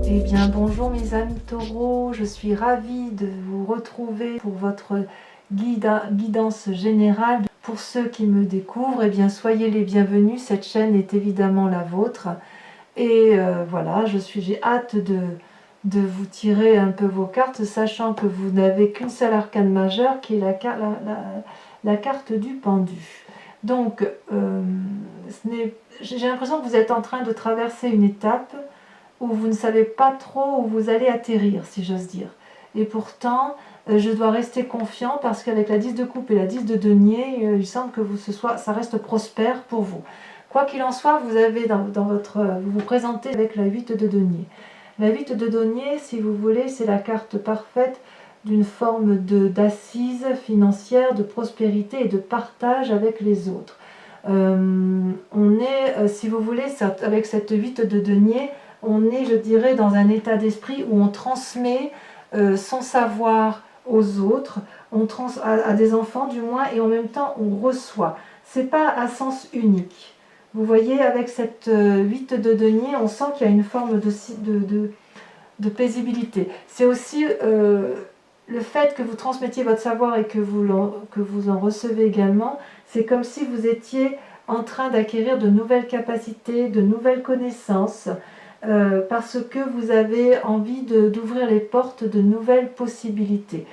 Eh bien bonjour mes amis taureaux, je suis ravie de vous retrouver pour votre guidance générale. Pour ceux qui me découvrent, eh bien soyez les bienvenus, cette chaîne est évidemment la vôtre. Et voilà, j'ai hâte de vous tirer un peu vos cartes, sachant que vous n'avez qu'une seule arcane majeure qui est la carte du pendu. Donc j'ai l'impression que vous êtes en train de traverser une étape où vous ne savez pas trop où vous allez atterrir, si j'ose dire. Et pourtant, je dois rester confiant parce qu'avec la 10 de coupe et la 10 de denier, il semble que ça reste prospère pour vous. Quoi qu'il en soit, vous avez vous vous présentez avec la 8 de denier. La 8 de denier, si vous voulez, c'est la carte parfaite d'une forme d'assise financière, de prospérité et de partage avec les autres. On est, si vous voulez, avec cette 8 de denier, on est, je dirais, dans un état d'esprit où on transmet son savoir aux autres, à des enfants du moins, et en même temps on reçoit. C'est pas à sens unique. Vous voyez, avec cette 8 de denier, on sent qu'il y a une forme de paisibilité. C'est aussi le fait que vous transmettiez votre savoir et que vous en recevez également, c'est comme si vous étiez en train d'acquérir de nouvelles capacités, de nouvelles connaissances, parce que vous avez envie d'ouvrir les portes de nouvelles possibilités.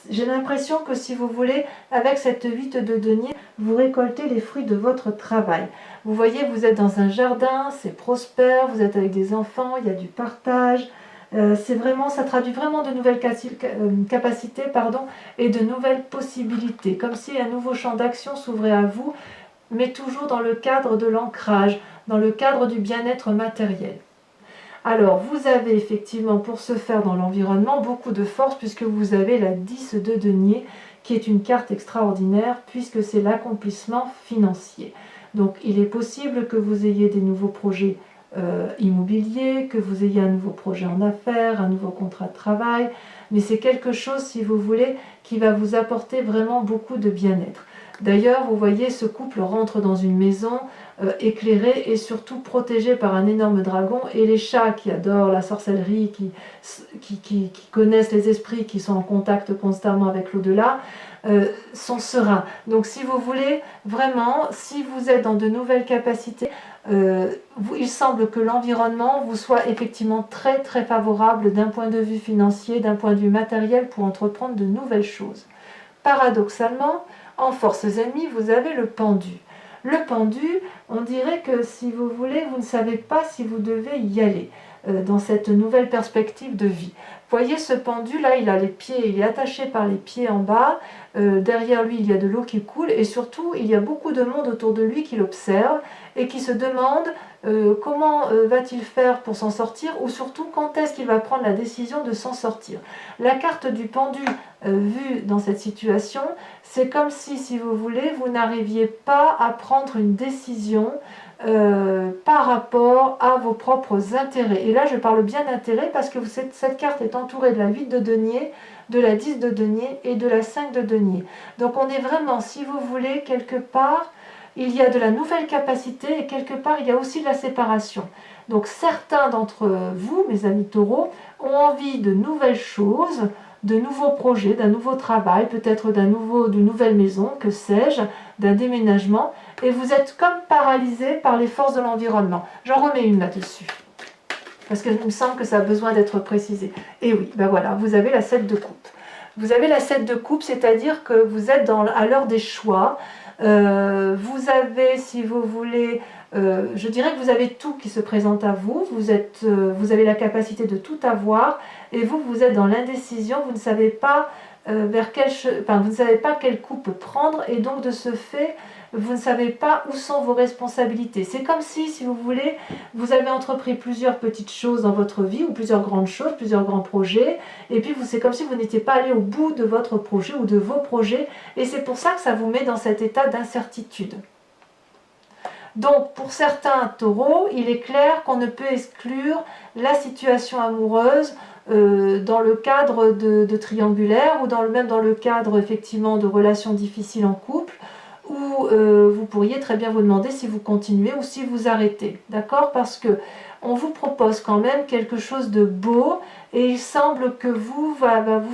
J'ai l'impression que si vous voulez, avec cette 8 de denier, vous récoltez les fruits de votre travail. Vous voyez, vous êtes dans un jardin, c'est prospère, vous êtes avec des enfants, il y a du partage. Ça traduit vraiment de nouvelles capacités et de nouvelles possibilités, comme si un nouveau champ d'action s'ouvrait à vous, mais toujours dans le cadre de l'ancrage, dans le cadre du bien-être matériel. Alors, vous avez effectivement, pour ce faire dans l'environnement, beaucoup de force, puisque vous avez la 10 de denier, qui est une carte extraordinaire, puisque c'est l'accomplissement financier. Donc, il est possible que vous ayez des nouveaux projets immobiliers, que vous ayez un nouveau projet en affaires, un nouveau contrat de travail, mais c'est quelque chose, si vous voulez, qui va vous apporter vraiment beaucoup de bien-être. D'ailleurs, vous voyez, ce couple rentre dans une maison éclairée et surtout protégée par un énorme dragon, et les chats qui adorent la sorcellerie, qui connaissent les esprits, qui sont en contact constamment avec l'au-delà, sont sereins. Donc si vous voulez, vraiment, si vous êtes dans de nouvelles capacités, il semble que l'environnement vous soit effectivement très très favorable d'un point de vue financier, d'un point de vue matériel, pour entreprendre de nouvelles choses. Paradoxalement, en forces ennemies, vous avez le pendu. Le pendu, on dirait que si vous voulez, vous ne savez pas si vous devez y aller dans cette nouvelle perspective de vie. Voyez ce pendu là, il a les pieds, il est attaché par les pieds en bas, derrière lui il y a de l'eau qui coule, et surtout il y a beaucoup de monde autour de lui qui l'observe et qui se demande comment va-t-il faire pour s'en sortir, ou surtout quand est-ce qu'il va prendre la décision de s'en sortir. La carte du pendu vue dans cette situation, c'est comme si vous voulez, vous n'arriviez pas à prendre une décision par rapport à vos propres intérêts. Et là, je parle bien d'intérêts parce que cette carte est entourée de la 8 de denier, de la 10 de denier et de la 5 de denier. Donc on est vraiment, si vous voulez, quelque part, il y a de la nouvelle capacité et quelque part, il y a aussi de la séparation. Donc certains d'entre vous, mes amis taureaux, ont envie de nouvelles choses, de nouveaux projets, d'un nouveau travail, peut-être d'une nouvelle maison, que sais-je, d'un déménagement, et vous êtes comme paralysé par les forces de l'environnement. J'en remets une là-dessus, parce qu'il me semble que ça a besoin d'être précisé. Et oui, ben voilà, vous avez la 7 de coupe. Vous avez la 7 de coupe, c'est-à-dire que vous êtes à l'heure des choix. Vous avez, si vous voulez, je dirais que vous avez tout qui se présente à vous, vous avez la capacité de tout avoir, et vous êtes dans l'indécision, vous ne savez pas vous ne savez pas quelle coupe prendre, et donc de ce fait, vous ne savez pas où sont vos responsabilités. C'est comme si vous voulez, vous avez entrepris plusieurs petites choses dans votre vie, ou plusieurs grandes choses, plusieurs grands projets, et puis c'est comme si vous n'étiez pas allé au bout de votre projet ou de vos projets, et c'est pour ça que ça vous met dans cet état d'incertitude. Donc pour certains taureaux, il est clair qu'on ne peut exclure la situation amoureuse dans le cadre de triangulaire, ou même dans le cadre effectivement de relations difficiles en couple, où vous pourriez très bien vous demander si vous continuez ou si vous arrêtez, d'accord? Parce que on vous propose quand même quelque chose de beau, et il semble que vous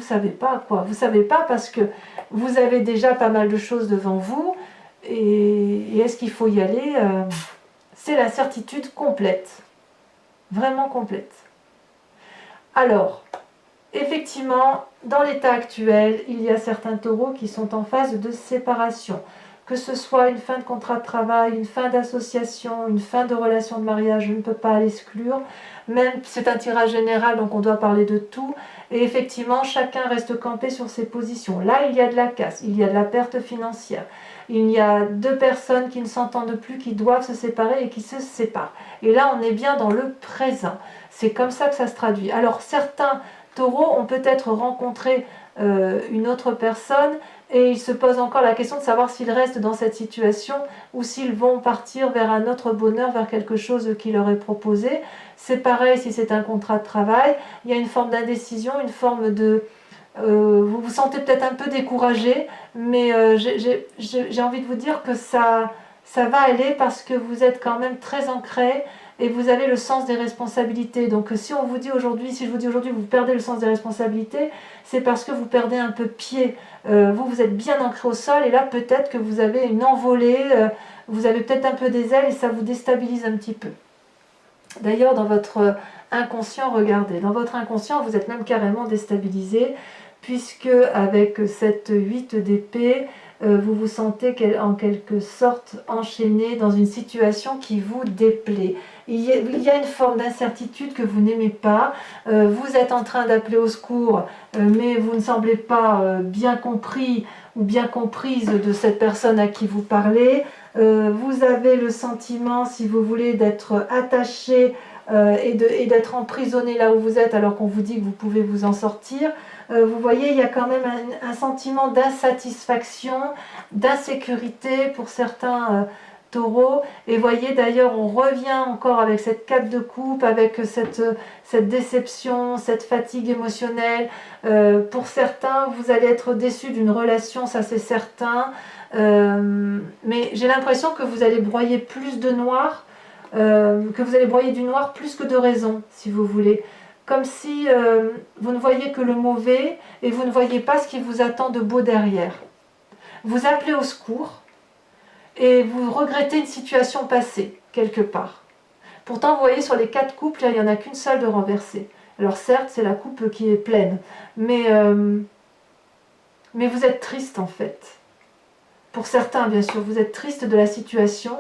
savez pas quoi. Vous savez pas parce que vous avez déjà pas mal de choses devant vous, et est-ce qu'il faut y aller c'est l'incertitude complète, vraiment complète. Alors, effectivement, dans l'état actuel, il y a certains taureaux qui sont en phase de séparation. Que ce soit une fin de contrat de travail, une fin d'association, une fin de relation de mariage, je ne peux pas l'exclure. Même c'est un tirage général, donc on doit parler de tout. Et effectivement, chacun reste campé sur ses positions. Là, il y a de la casse, il y a de la perte financière. Il y a deux personnes qui ne s'entendent plus, qui doivent se séparer et qui se séparent. Et là, on est bien dans le présent. C'est comme ça que ça se traduit. Alors, certains taureaux ont peut-être rencontré une autre personne et ils se posent encore la question de savoir s'ils restent dans cette situation ou s'ils vont partir vers un autre bonheur, vers quelque chose qui leur est proposé. C'est pareil si c'est un contrat de travail, il y a une forme d'indécision, une forme de... vous vous sentez peut-être un peu découragé, mais j'ai envie de vous dire que ça va aller parce que vous êtes quand même très ancré et vous avez le sens des responsabilités. Donc si je vous dis aujourd'hui vous perdez le sens des responsabilités, c'est parce que vous perdez un peu pied. Vous êtes bien ancré au sol et là peut-être que vous avez une envolée, vous avez peut-être un peu des ailes et ça vous déstabilise un petit peu. D'ailleurs dans votre inconscient, regardez, dans votre inconscient vous êtes même carrément déstabilisé puisque avec cette 8 d'épée, vous vous sentez en quelque sorte enchaîné dans une situation qui vous déplaît. Il y a une forme d'incertitude que vous n'aimez pas, vous êtes en train d'appeler au secours, mais vous ne semblez pas bien compris ou bien comprise de cette personne à qui vous parlez. Vous avez le sentiment, si vous voulez, d'être attaché et d'être emprisonné là où vous êtes alors qu'on vous dit que vous pouvez vous en sortir. Vous voyez, il y a quand même un sentiment d'insatisfaction, d'insécurité pour certains taureaux. Et voyez, d'ailleurs, on revient encore avec cette 4 de coupe, avec cette déception, cette fatigue émotionnelle. Pour certains, vous allez être déçus d'une relation, ça c'est certain. Mais j'ai l'impression que vous allez broyer plus de noir, que vous allez broyer du noir plus que de raison, si vous voulez. Comme si vous ne voyez que le mauvais et vous ne voyez pas ce qui vous attend de beau derrière. Vous appelez au secours et vous regrettez une situation passée, quelque part. Pourtant, vous voyez, sur les 4 coupes, il n'y en a qu'une seule de renversée. Alors certes, c'est la coupe qui est pleine, mais vous êtes triste en fait. Pour certains, bien sûr, vous êtes triste de la situation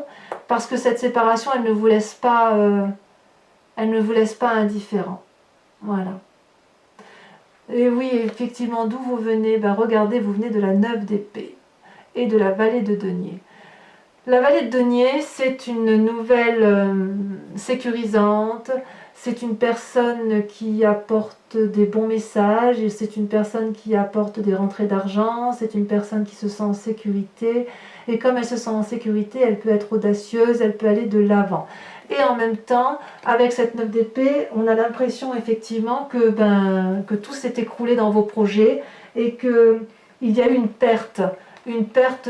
parce que cette séparation, elle ne vous laisse pas indifférent. Voilà. Et oui, effectivement, d'où vous venez? Regardez, vous venez de la 9 d'épée et de la vallée de denier. La vallée de denier, c'est une nouvelle sécurisante, c'est une personne qui apporte des bons messages, et c'est une personne qui apporte des rentrées d'argent, c'est une personne qui se sent en sécurité, et comme elle se sent en sécurité, elle peut être audacieuse, elle peut aller de l'avant. Et en même temps, avec cette 9 d'épée, on a l'impression effectivement que tout s'est écroulé dans vos projets et qu'il y a eu une perte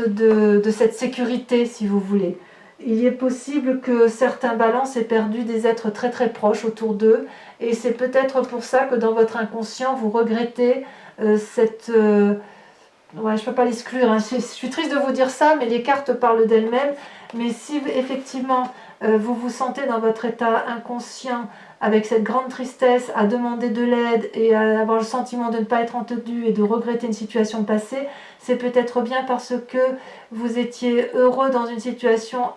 de cette sécurité, si vous voulez. Il est possible que certains balances aient perdu des êtres très très proches autour d'eux, et c'est peut-être pour ça que dans votre inconscient, vous regrettez cette... Ouais, je ne peux pas l'exclure, hein. Je suis triste de vous dire ça, mais les cartes parlent d'elles-mêmes. Mais si effectivement vous vous sentez dans votre état inconscient avec cette grande tristesse à demander de l'aide et à avoir le sentiment de ne pas être entendu et de regretter une situation passée, c'est peut-être bien parce que vous étiez heureux dans une situation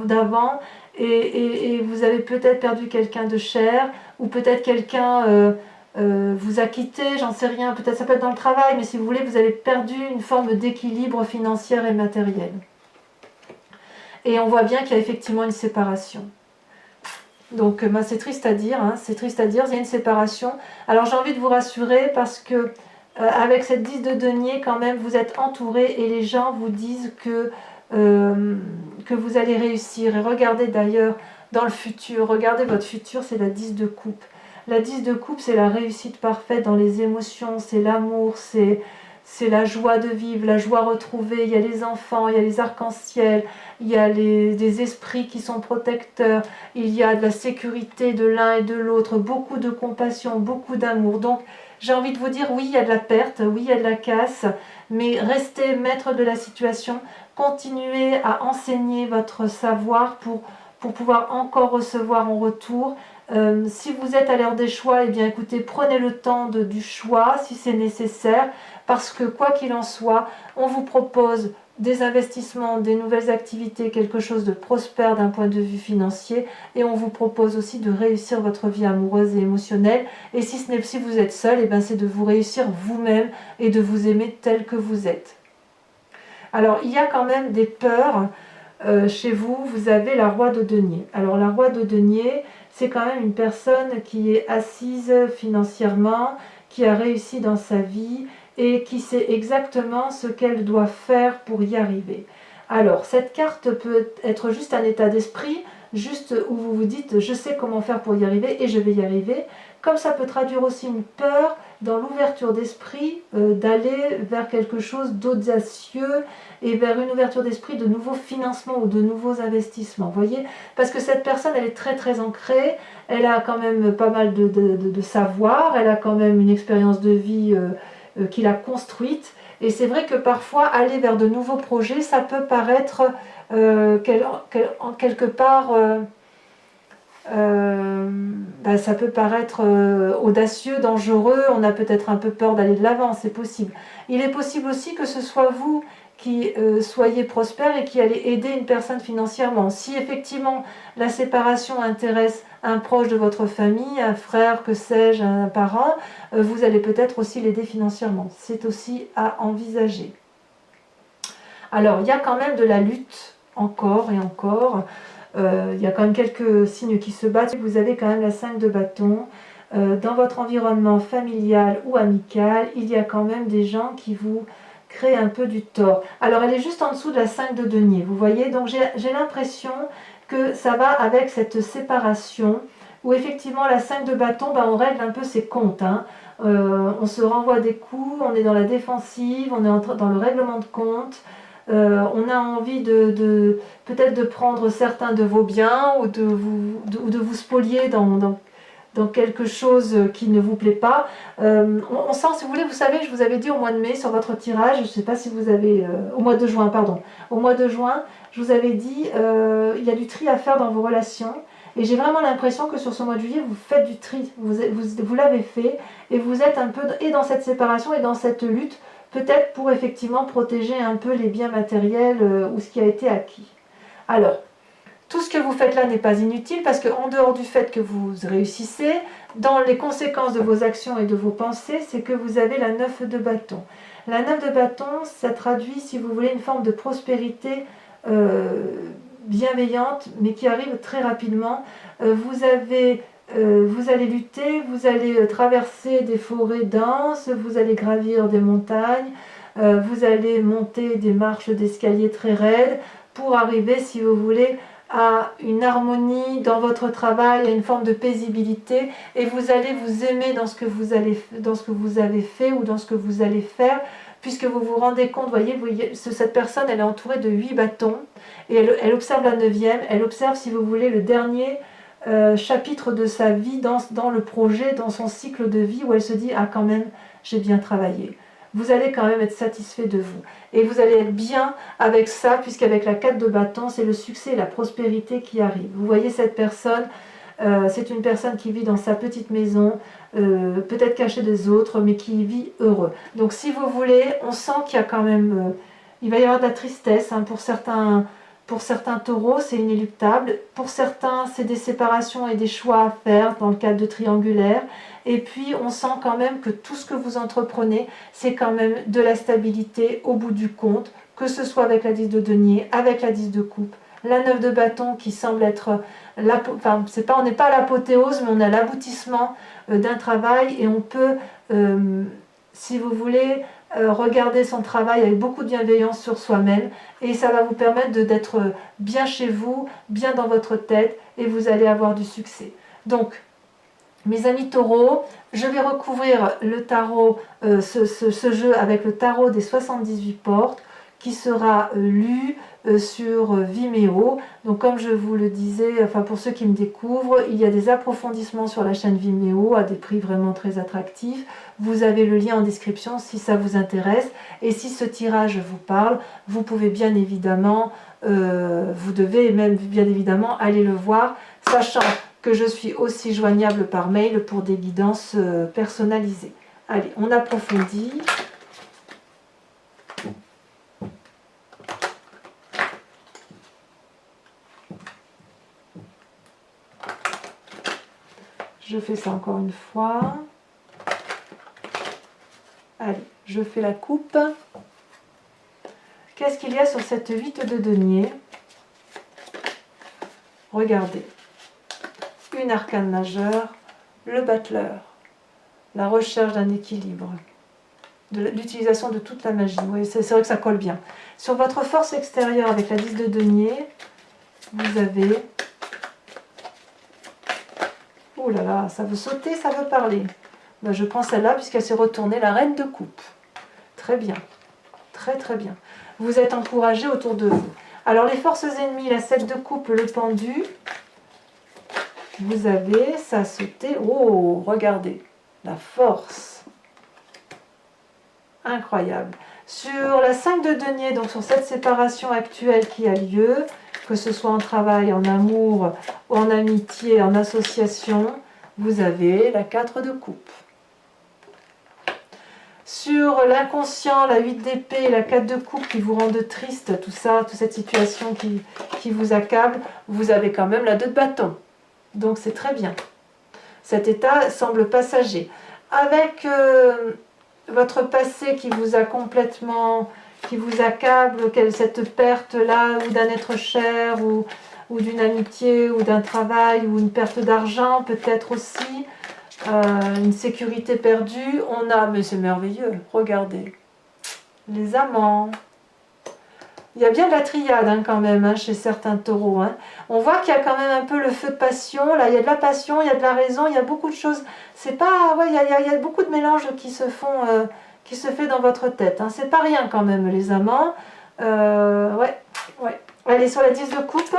d'avant et vous avez peut-être perdu quelqu'un de cher ou peut-être quelqu'un vous a quitté, j'en sais rien, peut-être ça peut être dans le travail, mais si vous voulez, vous avez perdu une forme d'équilibre financier et matériel. Et on voit bien qu'il y a effectivement une séparation. Donc c'est triste à dire, hein, c'est triste à dire, il y a une séparation. Alors j'ai envie de vous rassurer parce que avec cette 10 de denier, quand même, vous êtes entouré et les gens vous disent que vous allez réussir. Et regardez d'ailleurs dans le futur, regardez votre futur, c'est la 10 de coupe. La 10 de coupe, c'est la réussite parfaite dans les émotions, c'est l'amour, c'est c'est la joie de vivre, la joie retrouvée. Il y a les enfants, il y a les arcs-en-ciel, il y a des esprits qui sont protecteurs, il y a de la sécurité de l'un et de l'autre, beaucoup de compassion, beaucoup d'amour. Donc j'ai envie de vous dire, oui, il y a de la perte, oui, il y a de la casse, mais restez maître de la situation, continuez à enseigner votre savoir pour pouvoir encore recevoir en retour. Si vous êtes à l'heure des choix, eh bien écoutez, prenez le temps du choix si c'est nécessaire, parce que quoi qu'il en soit, on vous propose des investissements, des nouvelles activités, quelque chose de prospère d'un point de vue financier, et on vous propose aussi de réussir votre vie amoureuse et émotionnelle. Et si vous êtes seul, eh bien c'est de vous réussir vous-même et de vous aimer tel que vous êtes. Alors il y a quand même des peurs. Chez vous, vous avez la roi de denier. Alors la roi de denier, c'est quand même une personne qui est assise financièrement, qui a réussi dans sa vie et qui sait exactement ce qu'elle doit faire pour y arriver. Alors cette carte peut être juste un état d'esprit, juste où vous vous dites je sais comment faire pour y arriver et je vais y arriver, comme ça peut traduire aussi une peur dans l'ouverture d'esprit d'aller vers quelque chose d'audacieux et vers une ouverture d'esprit de nouveaux financements ou de nouveaux investissements, voyez, parce que cette personne elle est très très ancrée, elle a quand même pas mal de savoir, elle a quand même une expérience de vie qu'il a construite, et c'est vrai que parfois aller vers de nouveaux projets ça peut paraître quelque part ça peut paraître audacieux, dangereux, on a peut-être un peu peur d'aller de l'avant, c'est possible. Il est possible aussi que ce soit vous qui soyez prospère et qui allez aider une personne financièrement. Si effectivement la séparation intéresse un proche de votre famille, un frère, que sais-je, un parent, vous allez peut-être aussi l'aider financièrement. C'est aussi à envisager. Alors, il y a quand même de la lutte, encore et encore. Il y a quand même quelques signes qui se battent. Vous avez quand même la 5 de bâton. Dans votre environnement familial ou amical, il y a quand même des gens qui vous créent un peu du tort. Alors, elle est juste en dessous de la 5 de denier, vous voyez. Donc, j'ai l'impression que ça va avec cette séparation, où effectivement, la 5 de bâton, on règle un peu ses comptes. On se renvoie des coups, on est dans la défensive, on est dans le règlement de compte. On a envie peut-être de prendre certains de vos biens ou de vous spolier dans quelque chose qui ne vous plaît pas. On sent, si vous voulez, vous savez, je vous avais dit au mois de mai sur votre tirage, je ne sais pas si vous avez... au mois de juin, pardon. Au mois de juin, je vous avais dit, il y a du tri à faire dans vos relations. Et j'ai vraiment l'impression que sur ce mois de juillet, vous faites du tri. Vous l'avez fait et vous êtes un peu et dans cette séparation et dans cette lutte, peut-être pour effectivement protéger un peu les biens matériels ou ce qui a été acquis. Alors, tout ce que vous faites là n'est pas inutile parce qu'en dehors du fait que vous réussissez, dans les conséquences de vos actions et de vos pensées, c'est que vous avez la 9 de bâton. La 9 de bâton, ça traduit, si vous voulez, une forme de prospérité bienveillante, mais qui arrive très rapidement. Vous allez lutter, vous allez traverser des forêts denses, vous allez gravir des montagnes, vous allez monter des marches d'escalier très raides pour arriver, si vous voulez, à une harmonie dans votre travail, à une forme de paisibilité, et vous allez vous aimer dans ce que vous avez fait ou dans ce que vous allez faire, puisque vous vous rendez compte, voyez, cette personne, elle est entourée de 8 bâtons, et elle observe la 9e, elle observe, si vous voulez, le dernier chapitre de sa vie dans le projet, dans son cycle de vie, où elle se dit « Ah, quand même, j'ai bien travaillé ». Vous allez quand même être satisfait de vous. Et vous allez être bien avec ça, puisqu'avec la 4 de bâton, c'est le succès et la prospérité qui arrivent. Vous voyez cette personne, c'est une personne qui vit dans sa petite maison, peut-être cachée des autres, mais qui vit heureux. Donc si vous voulez, on sent qu'il y a quand même... il va y avoir de la tristesse pour certains taureaux, c'est inéluctable. Pour certains, c'est des séparations et des choix à faire dans le cadre de triangulaire. Et puis, on sent quand même que tout ce que vous entreprenez, c'est quand même de la stabilité au bout du compte, que ce soit avec la 10 de denier, avec la 10 de coupe, la 9 de bâton qui semble être... on n'est pas à l'apothéose, mais on a l'aboutissement d'un travail et on peut, si vous voulez... regarder son travail avec beaucoup de bienveillance sur soi-même et ça va vous permettre d'être bien chez vous, bien dans votre tête et vous allez avoir du succès. Donc, Mes amis taureaux, je vais recouvrir le tarot, ce jeu avec le tarot des 78 portes qui sera lu sur Vimeo. Donc comme je vous le disais, enfin pour ceux qui me découvrent, il y a des approfondissements sur la chaîne Vimeo à des prix vraiment très attractifs. Vous avez le lien en description si ça vous intéresse. Et si ce tirage vous parle, vous pouvez bien évidemment, vous devez même bien évidemment aller le voir, sachant que je suis aussi joignable par mail pour des guidances personnalisées. Allez, on approfondit. Je fais ça encore une fois. Allez, je fais la coupe. Qu'est-ce qu'il y a sur cette 8 de denier? Regardez. Une arcane majeure, le battleur, la recherche d'un équilibre, l'utilisation de toute la magie. Oui, c'est vrai que ça colle bien. Sur votre force extérieure avec la 10 de denier, vous avez... Oh là là, ça veut sauter, ça veut parler. Ben, je prends celle-là puisqu'elle s'est retournée, la reine de coupe. Très bien, très très bien. Vous êtes encouragé autour de vous. Alors les forces ennemies, la 7 de coupe, le pendu, vous avez, ça a sauté. Oh, regardez, la force. Incroyable. Sur la 5 de denier, donc sur cette séparation actuelle qui a lieu, que ce soit en travail, en amour, en amitié, en association, vous avez la 4 de coupe. Sur l'inconscient, la 8 d'épée, la 4 de coupe qui vous rendent triste, tout ça, toute cette situation qui vous accable, vous avez quand même la 2 de bâton. Donc c'est très bien. Cet état semble passager. Avec votre passé qui vous a complètement, qui vous accable, cette perte-là, ou d'un être cher, ou d'une amitié, ou d'un travail, ou une perte d'argent peut-être aussi, une sécurité perdue, on a, mais c'est merveilleux, regardez, les amants. Il y a bien de la triade hein, quand même hein, chez certains taureaux. Hein. On voit qu'il y a quand même un peu le feu de passion. Là, il y a de la passion, il y a de la raison, il y a beaucoup de choses. C'est pas, ouais, il y a beaucoup de mélanges qui se font, qui se fait dans votre tête. Hein. C'est pas rien quand même les amants. Ouais. Allez sur la 10 de coupe.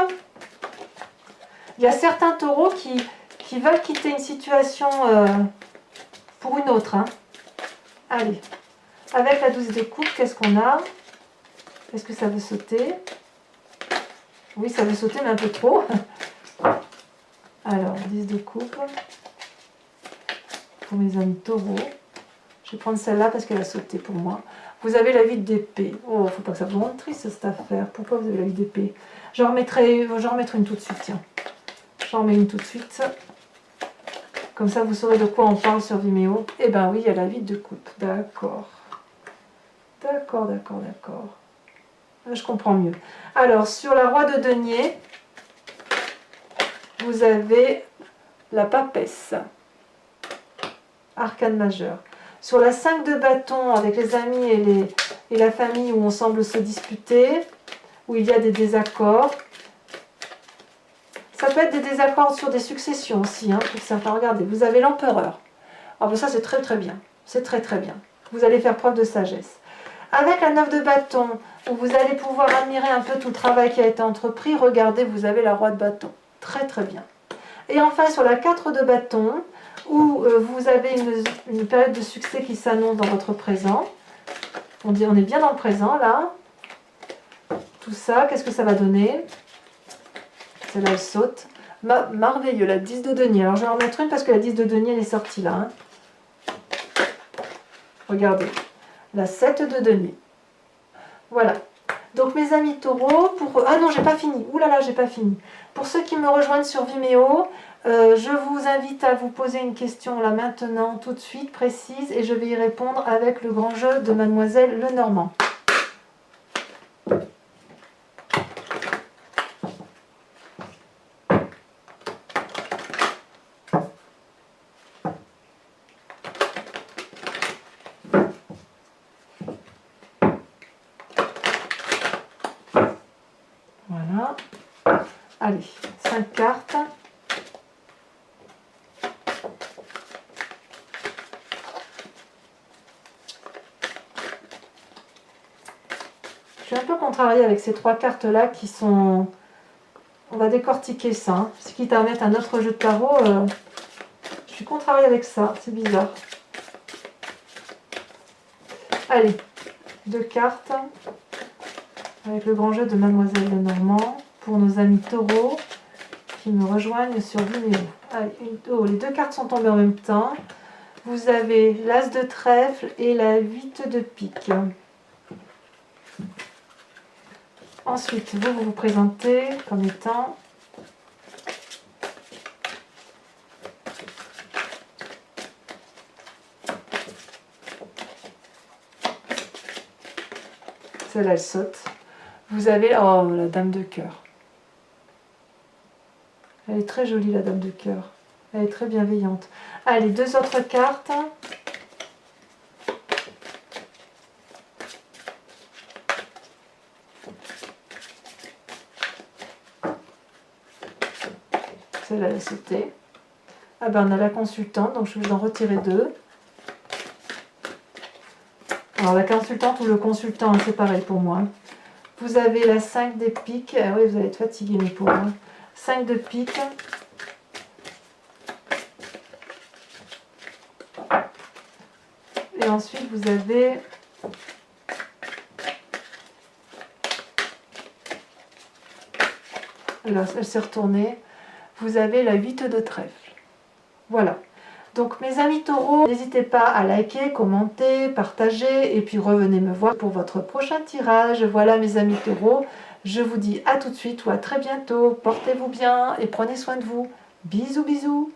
Il y a certains taureaux qui veulent quitter une situation pour une autre. Hein. Allez. Avec la 12 de coupe, qu'est-ce qu'on a? Est-ce que ça veut sauter? Oui, ça veut sauter, mais un peu trop. Alors, 10 de coupe. Pour mes amis taureaux. Je vais prendre celle-là parce qu'elle a sauté pour moi. Vous avez la 8 d'épée. Oh, faut pas que ça vous rende triste cette affaire. Pourquoi vous avez la 8 d'épée? J'en remettrai une tout de suite, tiens. J'en remets une tout de suite. Comme ça, vous saurez de quoi on parle sur Vimeo. Eh ben oui, il y a la 8 de coupe. D'accord. D'accord. Je comprends mieux. Alors, sur la roi de denier, vous avez la papesse, arcane majeure. Sur la 5 de bâton, avec les amis et la famille où on semble se disputer, où il y a des désaccords. Ça peut être des désaccords sur des successions aussi, hein, pour certains. Regardez, vous avez l'empereur. Ah ben ça, c'est très très bien. C'est très très bien. Vous allez faire preuve de sagesse. Avec la 9 de bâton, où vous allez pouvoir admirer un peu tout le travail qui a été entrepris, regardez, vous avez la roi de bâton. Très très bien. Et enfin, sur la 4 de bâton, où vous avez une période de succès qui s'annonce dans votre présent. On dit on est bien dans le présent, là. Tout ça, qu'est-ce que ça va donner? Celle-là, elle saute. Merveilleux, la 10 de denier. Alors, je vais en mettre une parce que la 10 de denier, elle est sortie là. Hein. Regardez. La 7 de denier. Voilà. Donc mes amis taureaux, pour... Ah non, j'ai pas fini. Ouh là là, j'ai pas fini. Pour ceux qui me rejoignent sur Vimeo, je vous invite à vous poser une question là maintenant, tout de suite, précise, et je vais y répondre avec le grand jeu de Mademoiselle Lenormand. Voilà. Allez, 5 cartes. suis un peu contrariée avec ces 3 cartes-là qui sont... On va décortiquer ça. Hein. C'est quitte à mettre un autre jeu de tarot. Je suis contrariée avec ça. C'est bizarre. Allez, 2 cartes. Avec le grand jeu de Mademoiselle Lenormand. Pour nos amis taureaux qui me rejoignent sur Vimeo. Allez, oh, les 2 cartes sont tombées en même temps. Vous avez l'As de trèfle et la 8 de pique. Ensuite, vous vous présentez comme étant celle-là, elle saute. Vous avez oh, la dame de cœur. Elle est très jolie, la dame de cœur. Elle est très bienveillante. Allez, 2 autres cartes. Celle-là, elle a sauté. Ah ben, on a la consultante, donc je vais en retirer 2. Alors, la consultante ou le consultant, c'est pareil pour moi. Vous avez la 5 des piques. Ah oui, vous allez être fatigués, mes pauvres. 5 de pique. Et ensuite, vous avez là, elle s'est retournée. Vous avez la 8 de trèfle. Voilà. Donc, mes amis taureaux, n'hésitez pas à liker, commenter, partager et puis revenez me voir pour votre prochain tirage. Voilà, mes amis taureaux. Je vous dis à tout de suite ou à très bientôt. Portez-vous bien et prenez soin de vous. Bisous, bisous.